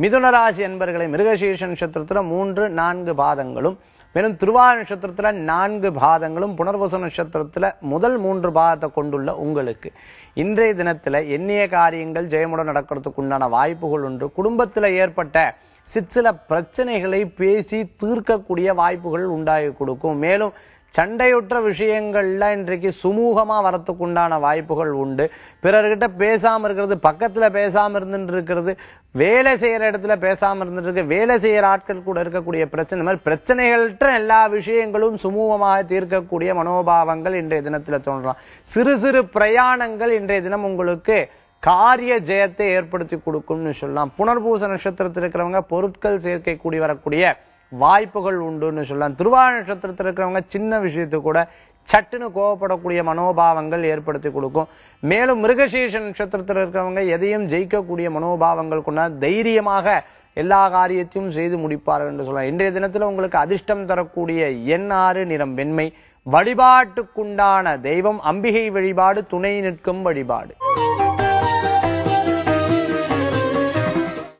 மிதுன ராசி என்பர்களை மிருகசீர்ஷ நட்சத்திரத்துல 3, 4 பாதங்களும், மேலும் திருவாதிரை நட்சத்திரத்துல 4 பாதங்களும், புனர்வசு நட்சத்திரத்துல முதல் 3 பாதத்தை கொண்டுள்ள உங்களுக்கு இன்றைய தினத்துல எண்ணிய காரியங்கள் ஜெயமுடன் நடக்கிறதுக்கு உண்டான வாய்ப்புகள் உண்டு. குடும்பத்துல ஏற்பட்ட சிற்சில பிரச்சனைகளை பேசி தீர்க்கக்கூடிய வாய்ப்புகள் உண்டாகி கொடுக்கும். மேலும் சண்டையுற்ற விஷயங்கள்ல இன்றைக்கு சுமூகமா வரத்துக்கு உண்டான வாய்ப்புகள் உண்டு. பிறர்கிட்ட பேசாம இருக்கிறது, பக்கத்துல பேசாம இருந்துட்டு இருக்கிறது, வேலை செய்யற இடத்துல பேசாம இருந்துட்டு இருக்கு, வேலை செய்யற ஆட்கள் கூட இருக்கக்கூடிய பிரச்சனை, மாதிரி பிரச்சனைகள்ட்ட எல்லா விஷயங்களும் சுமூகமாக தீர்க்கக்கூடிய மனோபாவங்கள் இன்றைய தினத்துல தோன்றலாம். சிறு சிறு பிரயாணங்கள் இன்றைய தினம் உங்களுக்கு காரிய ஜெயத்தை ஏற்படுத்தி கொடுக்கும்னு சொல்லலாம். புனர்பூச நட்சத்திரத்தில் இருக்கிறவங்க பொருட்கள் சேர்க்கை கூடி வரக்கூடிய வாய்ப்புகள் உண்டுன்னு சொல்லலாம். திருவாதிரை நட்சத்திரத்தில் இருக்கிறவங்க சின்ன விஷயத்துக்கு கூட சட்டுன்னு கோவப்படக்கூடிய மனோபாவங்கள் ஏற்படுத்தி கொடுக்கும். மேலும் மிருகசீர்ஷ நட்சத்திரத்தில் இருக்கிறவங்க எதையும் ஜெயிக்கக்கூடிய மனோபாவங்கள் கொண்ட தைரியமாக எல்லா காரியத்தையும் செய்து முடிப்பார்கள் என்று சொல்லலாம். இன்றைய தினத்துல உங்களுக்கு அதிர்ஷ்டம் தரக்கூடிய எண் 6, நிறம் வெண்மை. வழிபாட்டுக்குண்டான தெய்வம் அம்பிகை வழிபாடு, துணை நிற்கும் வழிபாடு.